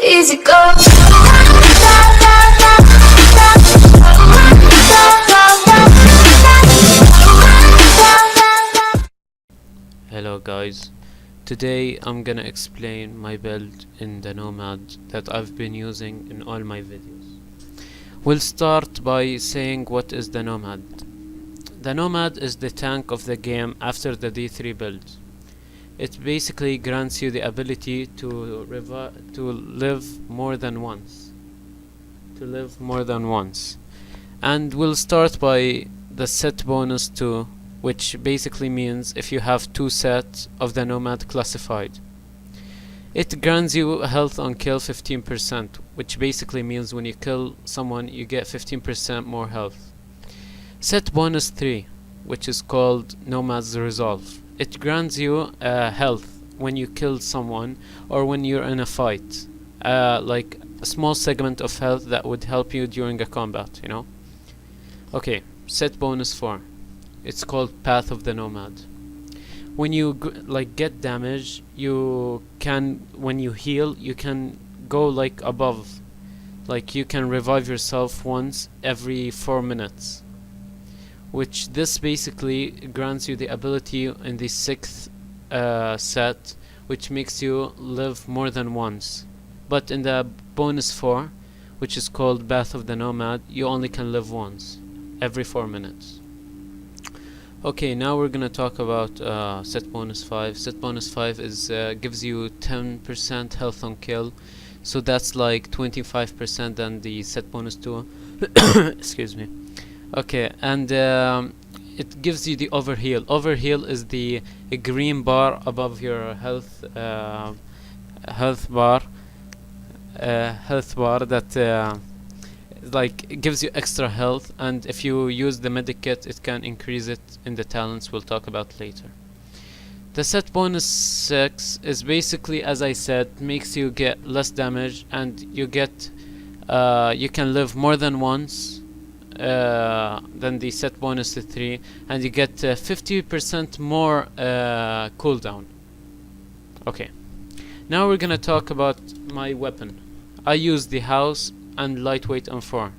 Easy go. Hello guys, today I'm gonna explain my build in the Nomad that I've been using in all my videos. We'll start by saying what is the Nomad. The Nomad is the tank of the game after the D3 build. It basically grants you the ability to live more than once. And we'll start by the set bonus 2, which basically means if you have 2 sets of the Nomad classified. It grants you health on kill 15%, which basically means when you kill someone you get 15% more health. Set bonus 3, which is called Nomad's Resolve. It grants you health when you kill someone or when you're in a fight, like a small segment of health that would help you during a combat, you know. Okay, set bonus 4. It's called Path of the Nomad. When you get damage, you can, when you heal, you can go like above, like you can revive yourself once every 4 minutes. Which this basically grants you the ability in the 6th set, which makes you live more than once. But in the bonus 4, which is called Path of the Nomad, you only can live once every 4 minutes. Okay, now we're gonna talk about set bonus 5. Set bonus 5 is gives you 10% health on kill, so that's like 25% than the set bonus 2. Excuse me. Okay, and it gives you the overheal. Overheal is the green bar above your health bar that like it gives you extra health, and if you use the medikit it can increase it in the talents we'll talk about later. The set bonus 6 is basically, as I said, makes you get less damage, and you get you can live more than once than the set bonus 3, and you get 50% more cooldown. Okay, now we're gonna talk about my weapon. I use the house and lightweight M4,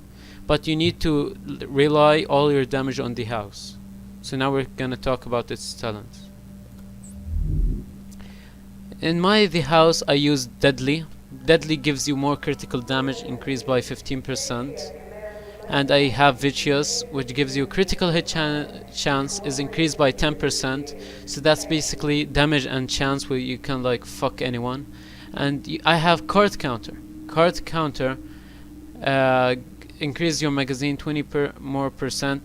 but you need to rely all your damage on the house. So now we're gonna talk about its talents. In the house I use Deadly. Deadly gives you more critical damage, increased by 15%. And I have Vicious, which gives you critical hit chance is increased by 10%, so that's basically damage and chance where you can like fuck anyone. And I have Card Counter. Card Counter increase your magazine 20% more,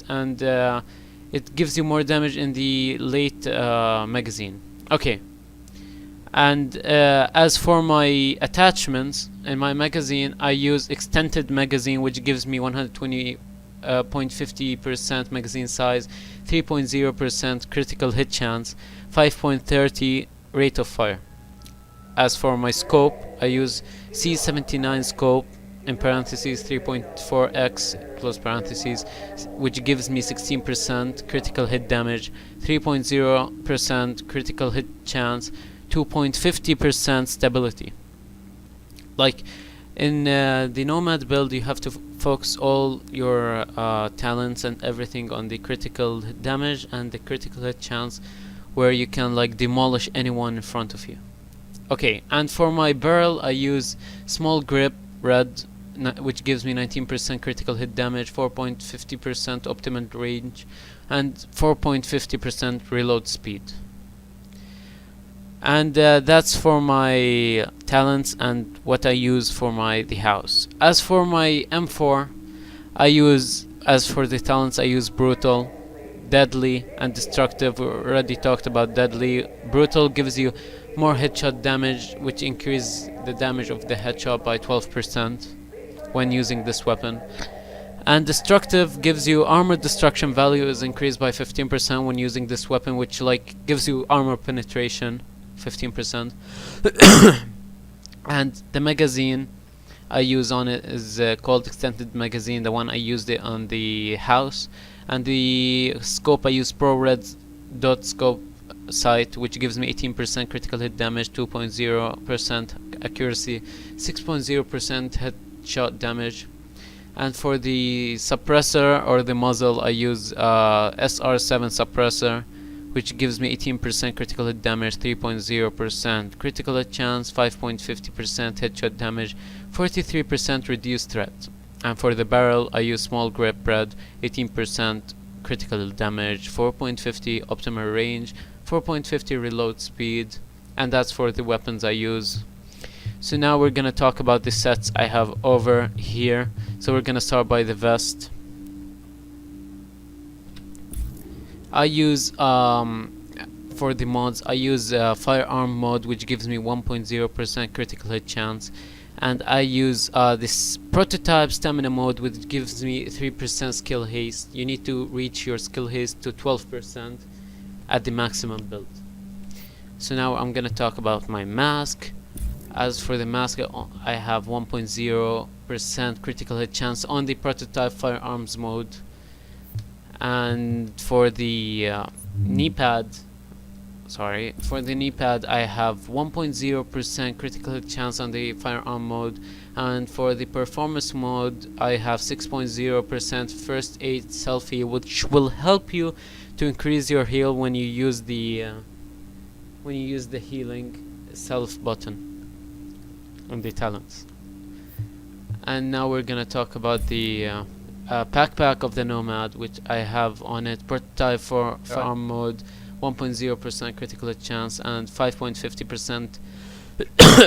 and it gives you more damage in the late magazine. Okay. And as for my attachments in my magazine, I use extended magazine, which gives me 120.50% magazine size, 3.0% critical hit chance, 5.30 rate of fire. As for my scope, I use C79 scope in parentheses 3.4x close parentheses, which gives me 16% critical hit damage, 3.0% critical hit chance, 2.50% stability. Like in the Nomad build, you have to focus all your talents and everything on the critical damage and the critical hit chance, where you can like demolish anyone in front of you. Okay, and for my barrel I use small grip red, which gives me 19% critical hit damage, 4.50% optimal range, and 4.50% reload speed. And that's for my talents and what I use for the house. As for my M4, as for the talents I use Brutal, Deadly, and Destructive. We already talked about Deadly. Brutal gives you more headshot damage, which increases the damage of the headshot by 12% when using this weapon. And Destructive gives you armor destruction value is increased by 15% when using this weapon, which like gives you armor penetration 15%. And the magazine I use on it is called extended magazine, the one I used it on the house. And the scope I use Pro Red dot scope sight, which gives me 18% critical hit damage, 2.0% accuracy, 6.0% headshot damage. And for the suppressor or the muzzle, I use SR7 suppressor, which gives me 18% critical hit damage, 3.0% critical hit chance, 5.50% headshot damage, 43% reduced threat. And for the barrel, I use small grip red, 18% critical damage, 4.50 optimal range, 4.50 reload speed, and that's for the weapons I use. So now we're gonna talk about the sets I have over here. So we're gonna start by the vest. I use for the mods, I use firearm mod, which gives me 1.0% critical hit chance, and I use this prototype stamina mode, which gives me 3% skill haste. You need to reach your skill haste to 12% at the maximum build. So now I'm gonna talk about my mask. As for the mask, I have 1.0% critical hit chance on the prototype firearms mode. And for the knee pad, I have 1.0% critical hit chance on the firearm mode, and for the performance mode, I have 6.0% first aid self heal, which will help you to increase your heal when you use the healing self button on the talents. And now we're gonna talk about the backpack of the Nomad, which I have on it prototype for firearm mode, 1.0% critical hit chance and 5.50%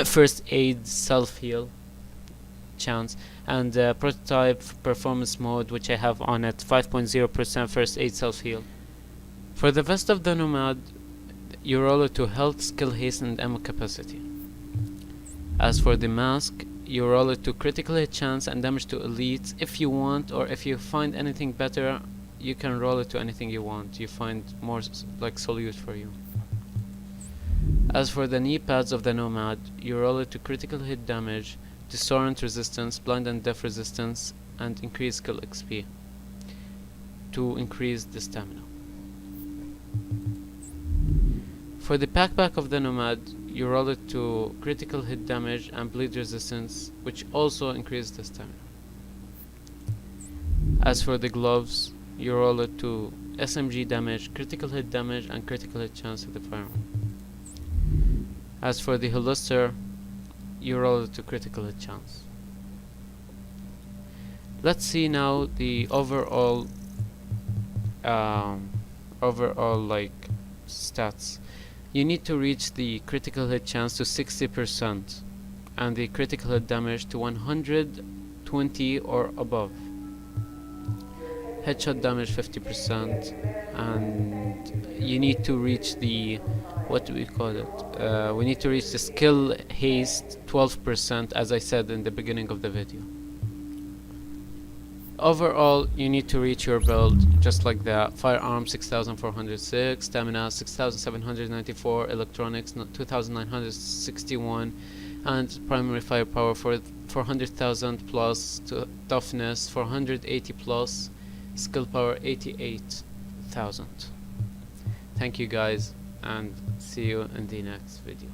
first aid self heal chance, and prototype performance mode, which I have on it 5.0% first aid self heal. For the vest of the Nomad, you roll it to health, skill haste, and ammo capacity. As for the mask, you roll it to critical hit chance and damage to elites if you want, or if you find anything better, you can roll it to anything you want. You find more like solute for you. As for the knee pads of the Nomad, you roll it to critical hit damage, disarmament resistance, blind and deaf resistance, and increased skill XP to increase the stamina. For the backpack of the Nomad, you roll it to critical hit damage and bleed resistance, which also increases the stamina. As for the gloves, you roll it to SMG damage, critical hit damage, and critical hit chance of the firearm. As for the holster, you roll it to critical hit chance. Let's see now the overall like stats. You need to reach the critical hit chance to 60% and the critical hit damage to 120 or above. Headshot damage 50%, and you need to reach the we need to reach the skill haste 12%, as I said in the beginning of the video. Overall, you need to reach your build just like that. Firearm 6406, stamina 6794, electronics 2961, and primary firepower for 400,000 plus, to toughness 480 plus, skill power 88,000. Thank you guys, and see you in the next video.